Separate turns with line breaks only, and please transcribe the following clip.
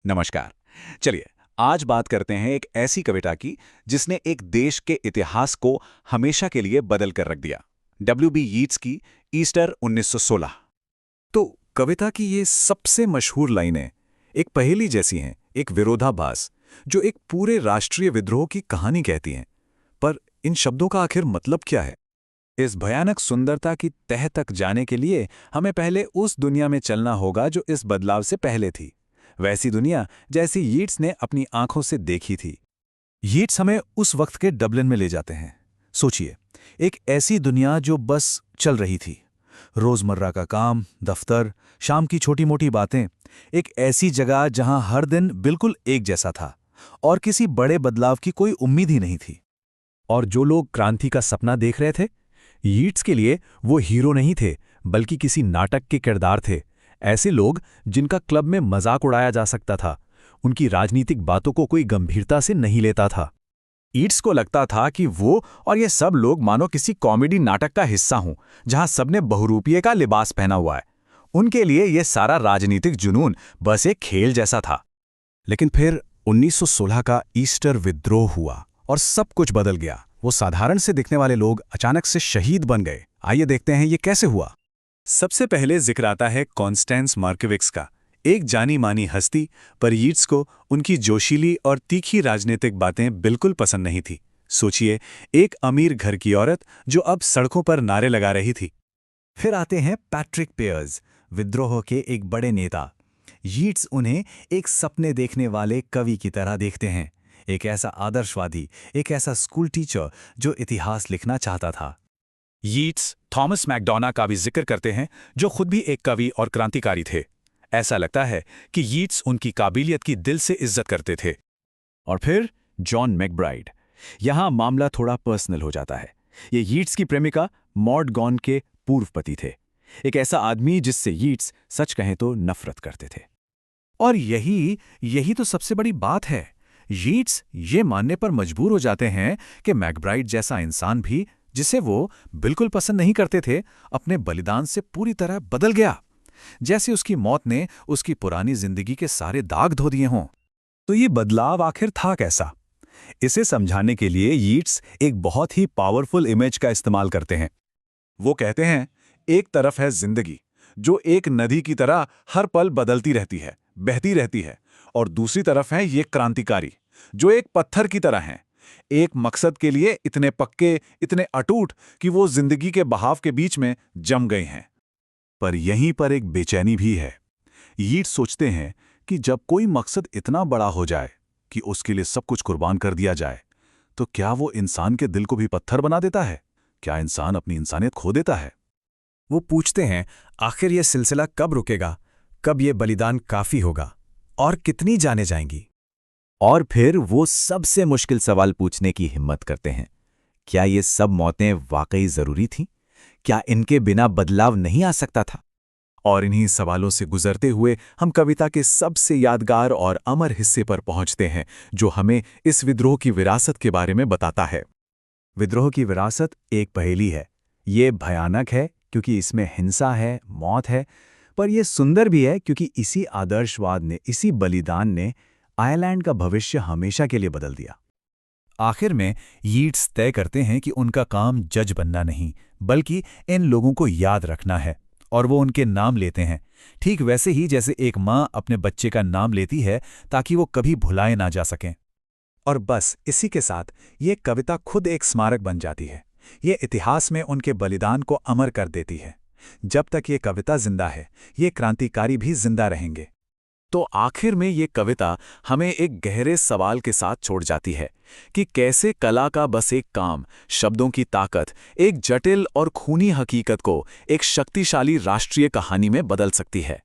नमस्कार। चलिए, आज बात करते हैं एक ऐसी कविता की जिसने एक देश के इतिहास को हमेशा के लिए बदल कर रख दिया। डब्ल्यू बी यीट्स की ईस्टर 1916।
तो कविता की ये सबसे मशहूर लाइनें एक पहेली जैसी हैं, एक विरोधाभास जो एक पूरे राष्ट्रीय विद्रोह की कहानी कहती हैं। पर इन शब्दों का आखिर मतलब क्या है? इस भयानक सुंदरता की तह तक जाने के लिए हमें पहले उस दुनिया में चलना होगा जो इस बदलाव से पहले थी, वैसी दुनिया जैसी यीट्स ने अपनी आंखों से देखी थी। यीट्स हमें उस वक्त के डबलिन में ले जाते हैं। सोचिए, एक ऐसी दुनिया जो बस चल रही थी, रोजमर्रा का काम, दफ्तर, शाम की छोटी मोटी बातें। एक ऐसी जगह जहां हर दिन बिल्कुल एक जैसा था और किसी बड़े बदलाव की कोई उम्मीद ही नहीं थी। और जो लोग क्रांति का सपना देख रहे थे, यीट्स के लिए वो हीरो नहीं थे, बल्कि किसी नाटक के किरदार थे। ऐसे लोग जिनका क्लब में मजाक उड़ाया जा सकता था, उनकी राजनीतिक बातों को कोई गंभीरता से नहीं लेता था। यीट्स को लगता था कि वो और ये सब लोग मानो किसी कॉमेडी नाटक का हिस्सा हों, जहां सबने बहुरूपिये का लिबास पहना हुआ है। उनके लिए ये सारा राजनीतिक जुनून बस एक खेल जैसा था। लेकिन फिर 1916 का ईस्टर विद्रोह हुआ और सब कुछ बदल गया। वो साधारण से दिखने वाले लोग अचानक से शहीद बन गए। आइए देखते हैं ये कैसे हुआ। सबसे पहले जिक्र आता है कॉन्स्टेंस मार्कोविक्स का, एक जानी मानी हस्ती, पर यीट्स को उनकी जोशीली और तीखी राजनीतिक बातें बिल्कुल पसंद नहीं थी। सोचिए, एक अमीर घर की औरत जो अब सड़कों पर नारे लगा रही थी। फिर आते हैं पैट्रिक पियर्स, विद्रोह के एक बड़े नेता। यीट्स उन्हें एक सपने देखने वाले कवि की तरह देखते हैं, एक ऐसा आदर्शवादी, एक ऐसा स्कूल टीचर जो इतिहास लिखना चाहता था। यीट्स थॉमस मैकडोना का भी जिक्र करते हैं, जो खुद भी एक कवि और क्रांतिकारी थे। ऐसा लगता है कि यीट्स उनकी काबिलियत की दिल से इज्जत करते थे। और फिर जॉन मैकब्राइड। यहां मामला थोड़ा पर्सनल हो जाता है। ये यीट्स की प्रेमिका मॉड गॉन के पूर्व पति थे, एक ऐसा आदमी जिससे यीट्स सच कहें तो नफरत करते थे। और यही तो सबसे बड़ी बात है। यीट्स ये मानने पर मजबूर हो जाते हैं कि मैकब्राइड जैसा इंसान भी, जिसे वो बिल्कुल पसंद नहीं करते थे, अपने बलिदान से पूरी तरह बदल गया, जैसे उसकी मौत ने उसकी पुरानी जिंदगी के सारे दाग धो दिए हों। तो ये बदलाव आखिर था कैसा? इसे समझाने के लिए यीट्स एक बहुत ही पावरफुल इमेज का इस्तेमाल करते हैं। वो कहते हैं, एक तरफ है जिंदगी जो एक नदी की तरह हर पल बदलती रहती है, बहती रहती है, और दूसरी तरफ है ये क्रांतिकारी जो एक पत्थर की तरह हैं, एक मकसद के लिए इतने पक्के, इतने अटूट कि वो जिंदगी के बहाव के बीच में जम गए हैं। पर यहीं पर एक बेचैनी भी है। यीट्स सोचते हैं कि जब कोई मकसद इतना बड़ा हो जाए कि उसके लिए सब कुछ कुर्बान कर दिया जाए, तो क्या वो इंसान के दिल को भी पत्थर बना देता है? क्या इंसान अपनी इंसानियत खो देता है? वो पूछते हैं, आखिर ये सिलसिला कब रुकेगा? कब ये बलिदान काफी होगा? और कितनी जानें जाएंगी?
और फिर वो सबसे मुश्किल सवाल पूछने की हिम्मत करते हैं, क्या ये सब मौतें वाकई जरूरी थीं? क्या इनके बिना बदलाव नहीं आ सकता था?
और इन्हीं सवालों से गुजरते हुए हम कविता के सबसे यादगार और अमर हिस्से पर पहुंचते हैं, जो हमें इस विद्रोह की विरासत के बारे में बताता है। विद्रोह की विरासत एक पहेली है। ये भयानक है क्योंकि इसमें हिंसा है, मौत है, पर यह सुंदर भी है क्योंकि इसी आदर्शवाद ने, इसी बलिदान ने आयरलैंड का भविष्य हमेशा के लिए बदल दिया। आखिर में यीट्स तय करते हैं कि उनका काम जज बनना नहीं, बल्कि इन लोगों को याद रखना है, और वो उनके नाम लेते हैं, ठीक वैसे ही जैसे एक माँ अपने बच्चे का नाम लेती है ताकि वो कभी भुलाए ना जा सकें। और बस इसी के साथ ये कविता खुद एक स्मारक बन जाती है। ये इतिहास में उनके बलिदान को अमर कर देती है। जब तक ये कविता जिंदा है, ये क्रांतिकारी भी जिंदा रहेंगे। तो आखिर में ये कविता हमें एक गहरे सवाल के साथ छोड़ जाती है कि कैसे कला का बस एक काम, शब्दों की ताकत, एक जटिल और खूनी हकीकत को एक शक्तिशाली राष्ट्रीय कहानी में बदल सकती है।